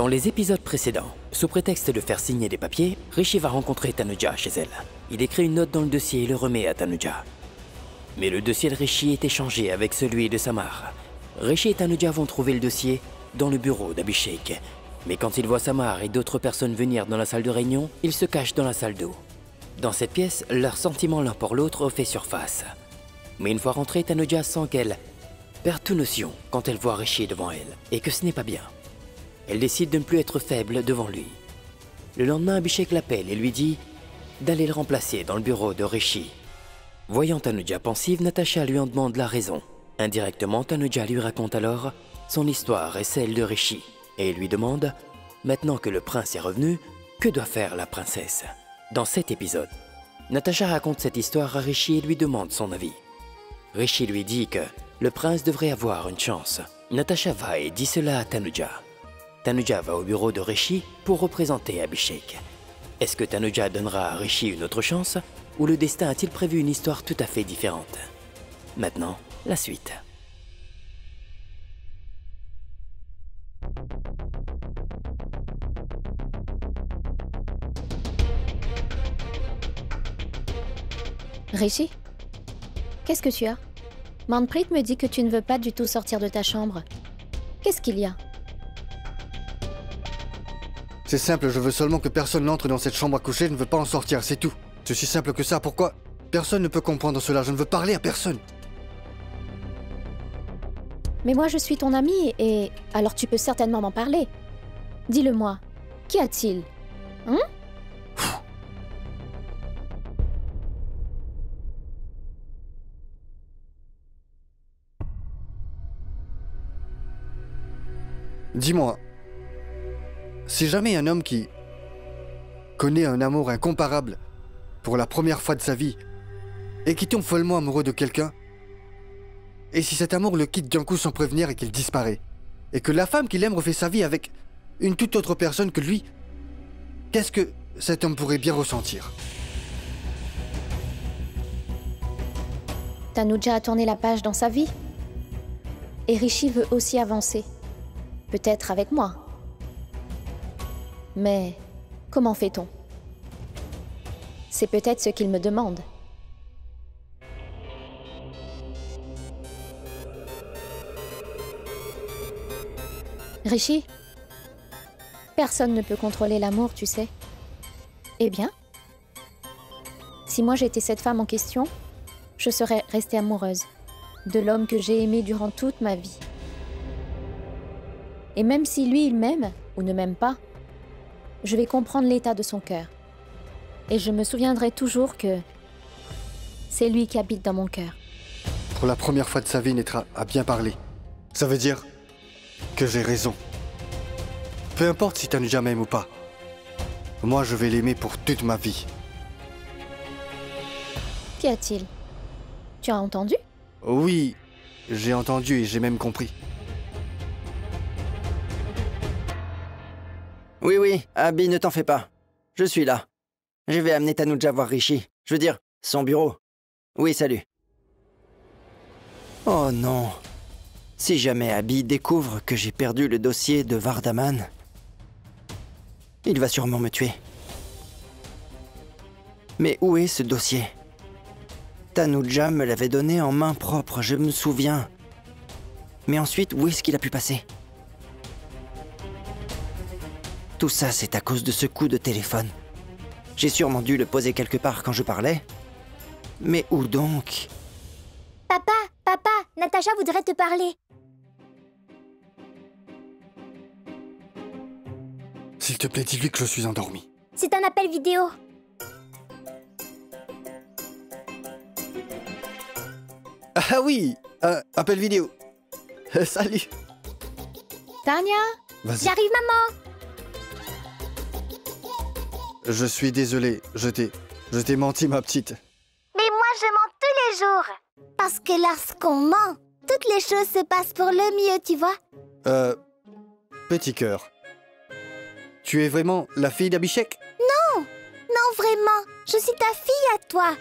Dans les épisodes précédents, sous prétexte de faire signer des papiers, Rishi va rencontrer Tanuja chez elle. Il écrit une note dans le dossier et le remet à Tanuja. Mais le dossier de Rishi est échangé avec celui de Samar. Rishi et Tanuja vont trouver le dossier dans le bureau d'Abhishek. Mais quand il voit Samar et d'autres personnes venir dans la salle de réunion, il se cache dans la salle d'eau. Dans cette pièce, leurs sentiments l'un pour l'autre refait surface. Mais une fois rentrée, Tanuja sent qu'elle perd toute notion quand elle voit Rishi devant elle, et que ce n'est pas bien. Elle décide de ne plus être faible devant lui. Le lendemain, Abhishek l'appelle et lui dit d'aller le remplacer dans le bureau de Rishi. Voyant Tanuja pensive, Natasha lui en demande la raison. Indirectement, Tanuja lui raconte alors son histoire et celle de Rishi, et lui demande, maintenant que le prince est revenu, que doit faire la princesse. Dans cet épisode, Natasha raconte cette histoire à Rishi et lui demande son avis. Rishi lui dit que le prince devrait avoir une chance. Natasha va et dit cela à Tanuja. Tanuja va au bureau de Rishi pour représenter Abhishek. Est-ce que Tanuja donnera à Rishi une autre chance, ou le destin a-t-il prévu une histoire tout à fait différente? Maintenant, la suite. Rishi, qu'est-ce que tu as? Manpreet me dit que tu ne veux pas du tout sortir de ta chambre. Qu'est-ce qu'il y a? C'est simple, je veux seulement que personne n'entre dans cette chambre à coucher, je ne veux pas en sortir, c'est tout. C'est aussi simple que ça, pourquoi? Personne ne peut comprendre cela, je ne veux parler à personne. Mais moi je suis ton amie et... alors tu peux certainement m'en parler. Dis-le-moi, qu'y a-t-il? Hein? Dis-moi, si jamais un homme qui connaît un amour incomparable pour la première fois de sa vie et qui tombe follement amoureux de quelqu'un, et si cet amour le quitte d'un coup sans prévenir et qu'il disparaît, et que la femme qu'il aime refait sa vie avec une toute autre personne que lui, qu'est-ce que cet homme pourrait bien ressentir? Tanuja a tourné la page dans sa vie. Et Rishi veut aussi avancer. Peut-être avec moi. Mais comment fait-on? C'est peut-être ce qu'il me demande. Rishi, personne ne peut contrôler l'amour, tu sais. Eh bien, si moi j'étais cette femme en question, je serais restée amoureuse de l'homme que j'ai aimé durant toute ma vie. Et même si lui, il m'aime ou ne m'aime pas, je vais comprendre l'état de son cœur. Et je me souviendrai toujours que c'est lui qui habite dans mon cœur. Pour la première fois de sa vie, Netra a bien parlé. Ça veut dire que j'ai raison. Peu importe si Tanuja m'aime ou pas. Moi, je vais l'aimer pour toute ma vie. Qu'y a-t-il? Tu as entendu? Oui, j'ai entendu et j'ai même compris. Oui, Abby, ne t'en fais pas. Je suis là. Je vais amener Tanuja voir Rishi. Je veux dire, son bureau. Oui, salut. Oh non. Si jamais Abby découvre que j'ai perdu le dossier de Vardaman, il va sûrement me tuer. Mais où est ce dossier? Tanuja me l'avait donné en main propre, je me souviens. Mais ensuite, où est-ce qu'il a pu passer? Tout ça, c'est à cause de ce coup de téléphone. J'ai sûrement dû le poser quelque part quand je parlais. Mais où donc? Papa, Natacha voudrait te parler. S'il te plaît, dis-lui que je suis endormi. C'est un appel vidéo. Ah oui, appel vidéo. Salut. Tania? Vas-y. J'arrive, maman. Je suis désolé, je t'ai menti, ma petite. Mais moi, je mens tous les jours. Parce que lorsqu'on ment, toutes les choses se passent pour le mieux, tu vois. Petit cœur. Tu es vraiment la fille d'Abhishek? Non, vraiment. Je suis ta fille à toi.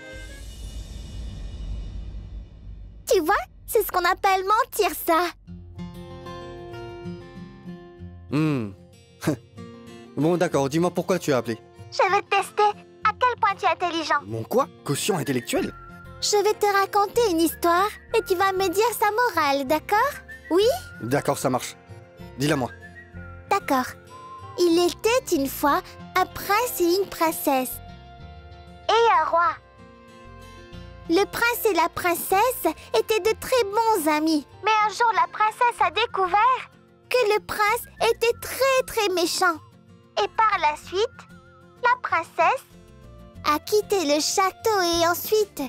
Tu vois, c'est ce qu'on appelle mentir, ça. Bon, d'accord, dis-moi pourquoi tu as appelé. Je veux tester à quel point tu es intelligent. Mon quoi? Quotient intellectuel? Je vais te raconter une histoire et tu vas me dire sa morale, d'accord? Oui? D'accord, ça marche. Dis-la moi. D'accord. Il était une fois un prince et une princesse. Et un roi. Le prince et la princesse étaient de très bons amis. Mais un jour, la princesse a découvert que le prince était très méchant. Et par la suite, la princesse a quitté le château et ensuite,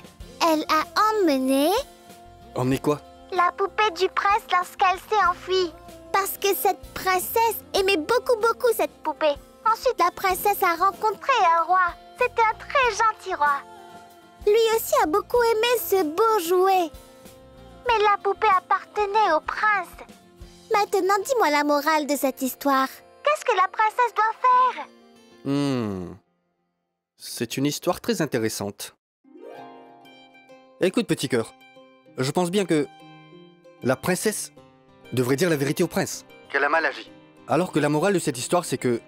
elle a emmené Emmener quoi? la poupée du prince lorsqu'elle s'est enfuie. Parce que cette princesse aimait beaucoup cette poupée. Ensuite, la princesse a rencontré un roi. C'était un très gentil roi. Lui aussi a beaucoup aimé ce beau jouet. Mais la poupée appartenait au prince. Maintenant, dis-moi la morale de cette histoire. Qu'est-ce que la princesse doit faire? C'est une histoire très intéressante. Écoute, petit cœur. Je pense bien que la princesse devrait dire la vérité au prince. Qu'elle a mal agi. Alors que la morale de cette histoire, c'est que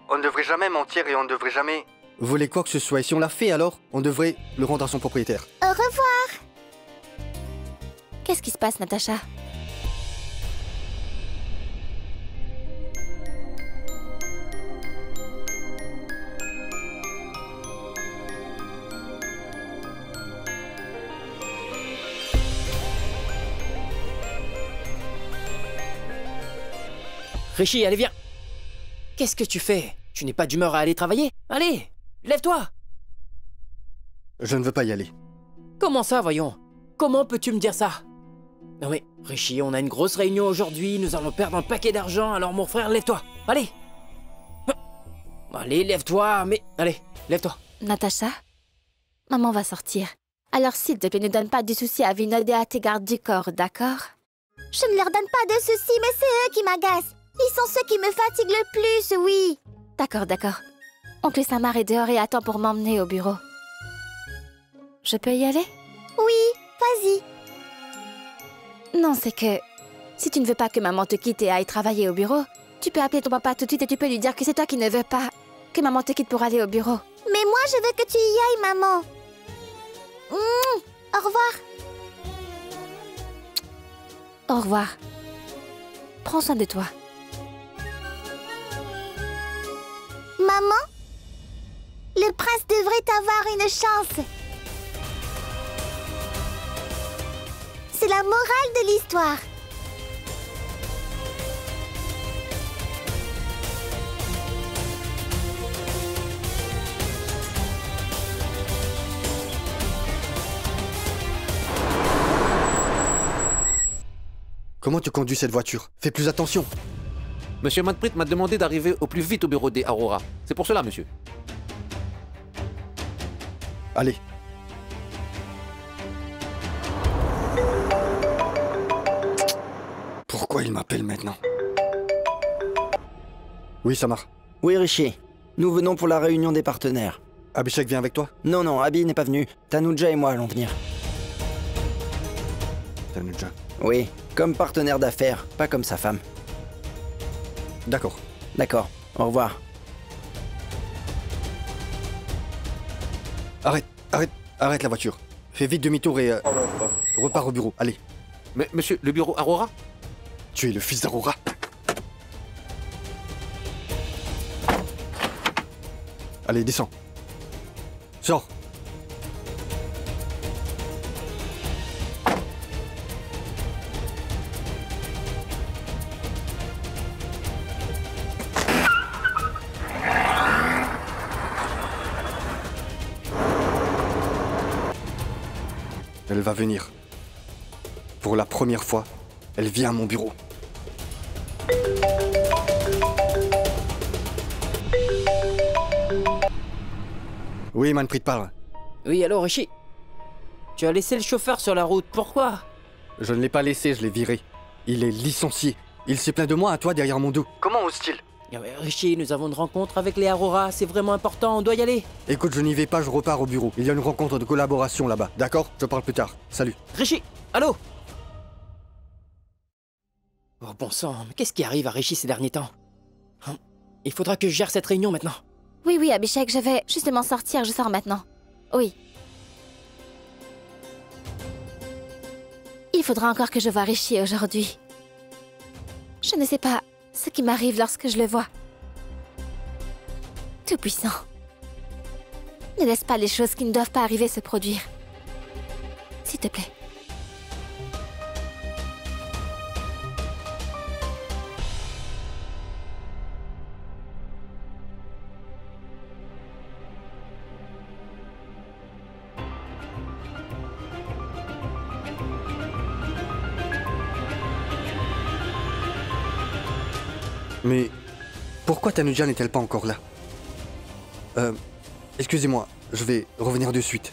on ne devrait jamais mentir et on ne devrait jamais voler quoi que ce soit. Et si on l'a fait, alors on devrait le rendre à son propriétaire. Au revoir. Qu'est-ce qui se passe, Natacha? Rishi, allez, viens. Qu'est-ce que tu fais? Tu n'es pas d'humeur à aller travailler? Allez, lève-toi. Je ne veux pas y aller. Comment ça, voyons? Comment peux-tu me dire ça? Non mais, Rishi, on a une grosse réunion aujourd'hui, nous allons perdre un paquet d'argent, alors mon frère, lève-toi. Allez. Allez, lève-toi, mais... Allez, lève-toi. Natacha, maman va sortir. Alors s'il te plaît, ne donne pas de soucis à Vinod et à tes gardes du corps, d'accord? Je ne leur donne pas de soucis, mais c'est eux qui m'agacent. Ils sont ceux qui me fatiguent le plus, oui. D'accord. Oncle Samar est dehors et attend pour m'emmener au bureau. Je peux y aller? Oui, vas-y. Non, c'est que... Si tu ne veux pas que maman te quitte et aille travailler au bureau, tu peux appeler ton papa tout de suite et tu peux lui dire que c'est toi qui ne veux pas que maman te quitte pour aller au bureau. Mais moi, je veux que tu y ailles, maman. Au revoir. Au revoir. Prends soin de toi. Maman, le prince devrait avoir une chance. C'est la morale de l'histoire. Comment tu conduis cette voiture? Fais plus attention. Monsieur Manpreet m'a demandé d'arriver au plus vite au bureau des Aurora. C'est pour cela, monsieur. Allez. Pourquoi il m'appelle maintenant? Oui, Samar. Oui, Rishi. Nous venons pour la réunion des partenaires. Abhishek vient avec toi? Non, Abhi n'est pas venu. Tanuja et moi allons venir. Tanuja. Oui, comme partenaire d'affaires, pas comme sa femme. D'accord. D'accord, au revoir. Arrête la voiture. Fais vite demi-tour et repars au bureau. Allez. Mais monsieur, le bureau Aurora? Tu es le fils d'Aurora. Allez, descends. Sors. Elle va venir. Pour la première fois, elle vient à mon bureau. Oui, Manpreet parle. Oui, alors, Rishi? Tu as laissé le chauffeur sur la route, pourquoi? Je ne l'ai pas laissé, je l'ai viré. Il est licencié. Il s'est plaint de moi à toi derrière mon dos. Comment ose-t-il? Rishi, nous avons une rencontre avec les Aurora, c'est vraiment important, on doit y aller. Écoute, je n'y vais pas, je repars au bureau. Il y a une rencontre de collaboration là-bas. D'accord? Je parle plus tard. Salut. Rishi, allô? Oh bon sang, mais qu'est-ce qui arrive à Rishi ces derniers temps? Il faudra que je gère cette réunion maintenant. Oui, oui, Abhishek, je vais justement sortir, je sors maintenant. Oui. Il faudra encore que je voie Rishi aujourd'hui. Je ne sais pas ce qui m'arrive lorsque je le vois. Tout-puissant. Ne laisse pas les choses qui ne doivent pas arriver se produire. S'il te plaît. Mais pourquoi Tanuja n'est-elle pas encore là? Excusez-moi, je vais revenir de suite.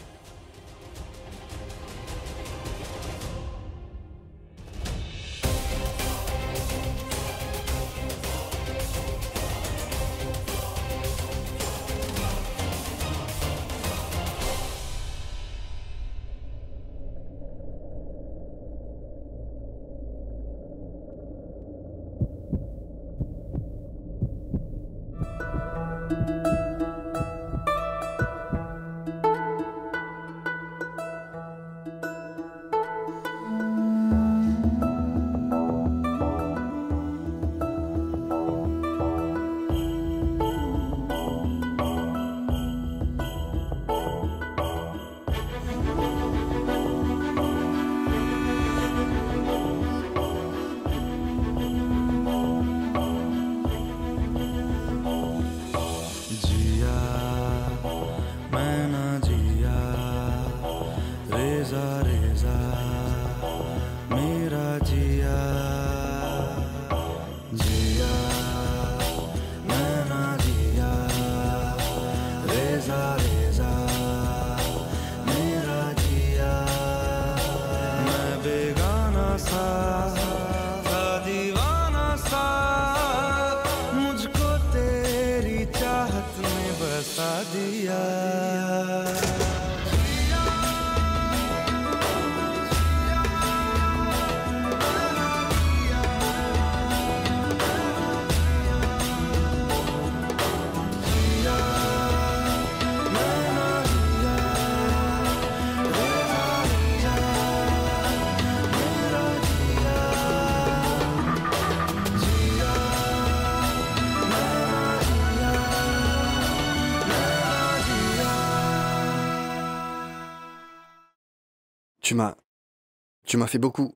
Tu m'as fait beaucoup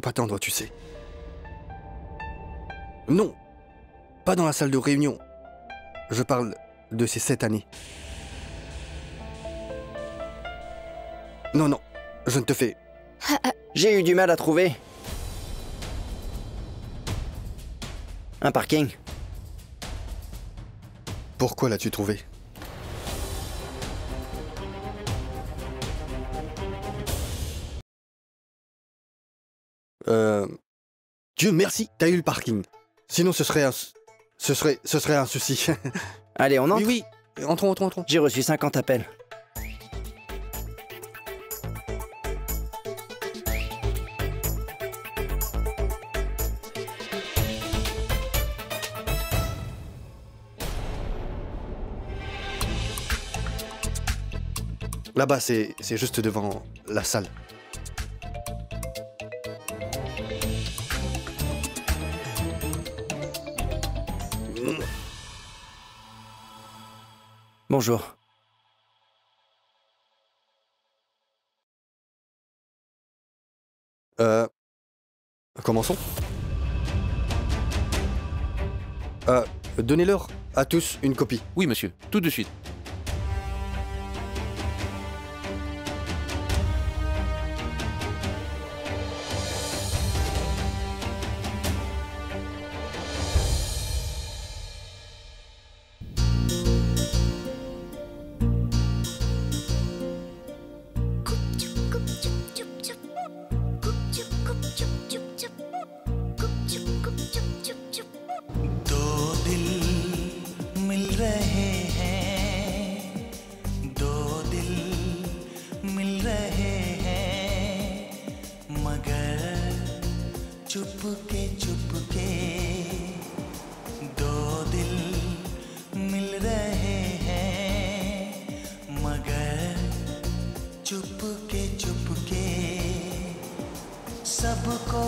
attendre, tu sais. Non, pas dans la salle de réunion. Je parle de ces 7 années. Non, non, je ne te fais... J'ai eu du mal à trouver un parking. Pourquoi l'as-tu trouvé? Dieu merci, t'as eu le parking. Sinon ce serait un souci. Allez, on entre. Oui, entrons. J'ai reçu 50 appels. Là-bas, c'est juste devant la salle. Bonjour. Commençons. Donnez-leur à tous une copie. Oui, monsieur, tout de suite. Chupke चुपके दो दिल सबको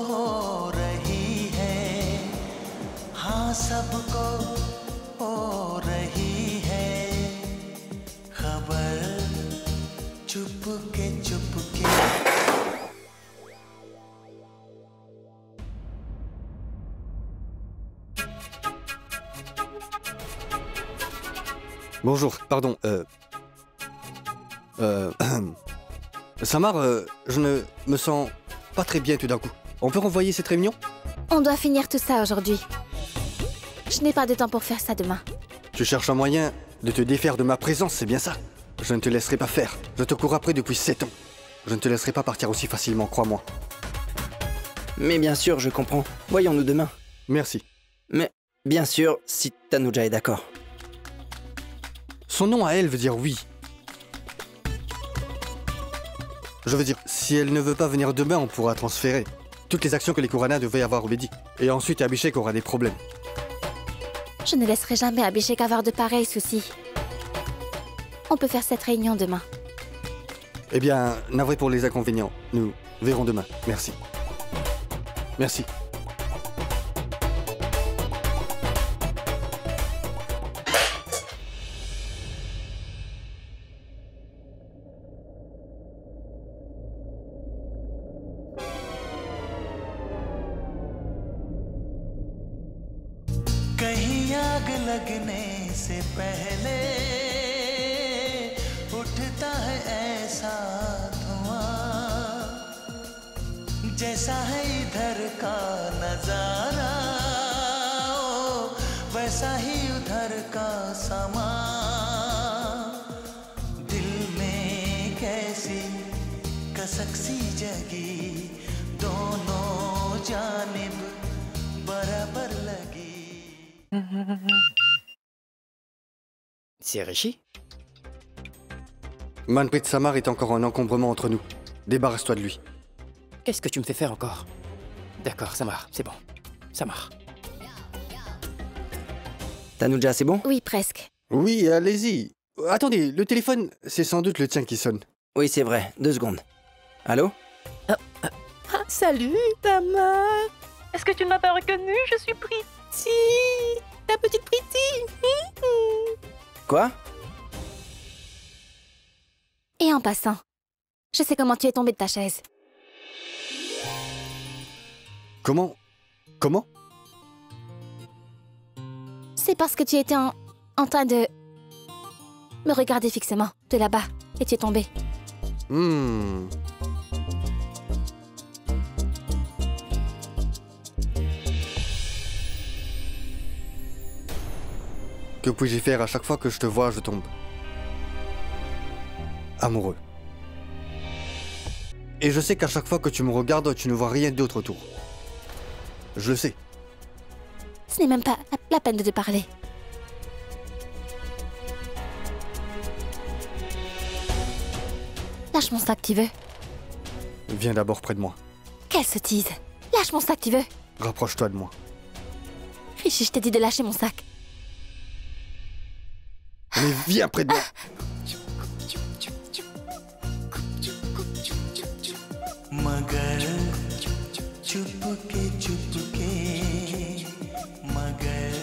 हो रही है, हाँ सबको हो रही है खबर, चुपके Chupke. Bonjour, pardon, Samar, je ne me sens pas très bien tout d'un coup. On peut renvoyer cette réunion? On doit finir tout ça aujourd'hui. Je n'ai pas de temps pour faire ça demain. Tu cherches un moyen de te défaire de ma présence, c'est bien ça? Je ne te laisserai pas faire. Je te cours après depuis 7 ans. Je ne te laisserai pas partir aussi facilement, crois-moi. Mais bien sûr, je comprends. Voyons-nous demain. Merci. Mais bien sûr, si Tanuja est d'accord. Son nom à elle veut dire oui. Je veux dire, si elle ne veut pas venir demain, on pourra transférer toutes les actions que les Kurana devaient avoir obédies. Et ensuite, Abhishek aura des problèmes. Je ne laisserai jamais Abhishek avoir de pareils soucis. On peut faire cette réunion demain. Eh bien, navré pour les inconvénients. Nous verrons demain. Merci. Merci. कहीं आग लगने से पहले उठता है ऐसा धुआं, जैसा है इधर का नजारा वैसा ही उधर का समा, दिल में कैसी कसक सी जगी, दोनों जानिब बराबर लगी। C'est Rishi? Manpreet Samar est encore un encombrement entre nous. Débarrasse-toi de lui. Qu'est-ce que tu me fais faire encore? D'accord, Samar, c'est bon. Samar. Tanuja, c'est bon? Oui, presque. Oui, allez-y. Attendez, le téléphone, c'est sans doute le tien qui sonne. Oui, c'est vrai. 2 secondes. Allô? Ah, salut, Tamar. Est-ce que tu ne m'as pas reconnue? Je suis Priti, la petite Priti. Quoi? Et en passant, je sais comment tu es tombé de ta chaise. Comment? C'est parce que tu étais en train de me regarder fixement, de là-bas, et tu es tombé. Que puis-je faire? À chaque fois que je te vois, je tombe amoureux. Et je sais qu'à chaque fois que tu me regardes, tu ne vois rien d'autre autour. Je le sais. Ce n'est même pas la peine de te parler. Lâche mon sac, tu veux? Viens d'abord près de moi. Quelle sottise! Lâche mon sac, tu veux? Rapproche-toi de moi. Rishi, je t'ai dit de lâcher mon sac. Mais viens près de moi. मगर चुपके चुपके, मगर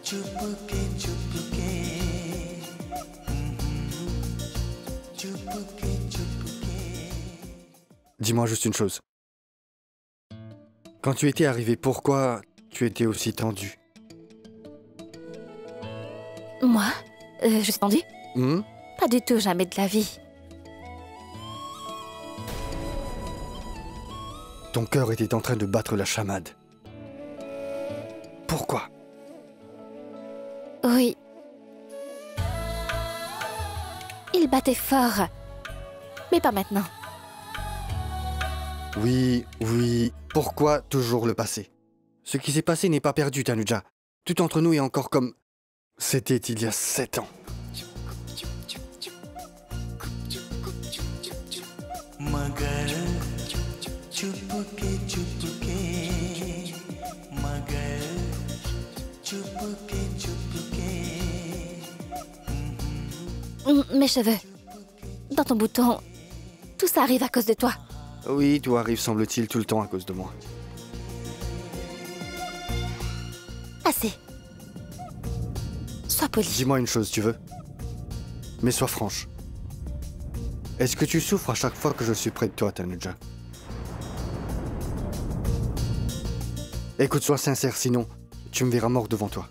चुपके चुपके, चुपके Chupke. Dis-moi juste une chose. Quand tu étais arrivé, pourquoi tu étais aussi tendu? Moi? Je suis tendue? Hmm? Pas du tout, jamais de la vie. Ton cœur était en train de battre la chamade. Pourquoi? Oui. Il battait fort. Mais pas maintenant. Oui. Pourquoi toujours le passé? Ce qui s'est passé n'est pas perdu, Tanuja. Tout entre nous est encore comme... C'était il y a 7 ans. मगर चुपके चुपके, मगर चुपके Chupke. Mes cheveux. Dans ton bouton. Tout ça arrive à cause de toi. Oui, tout arrive, semble-t-il, tout le temps à cause de moi. Assez. Sois poli. Dis-moi une chose, tu veux? Mais sois franche. Est-ce que tu souffres à chaque fois que je suis près de toi, Tanuja? Écoute, sois sincère, sinon tu me verras mort devant toi.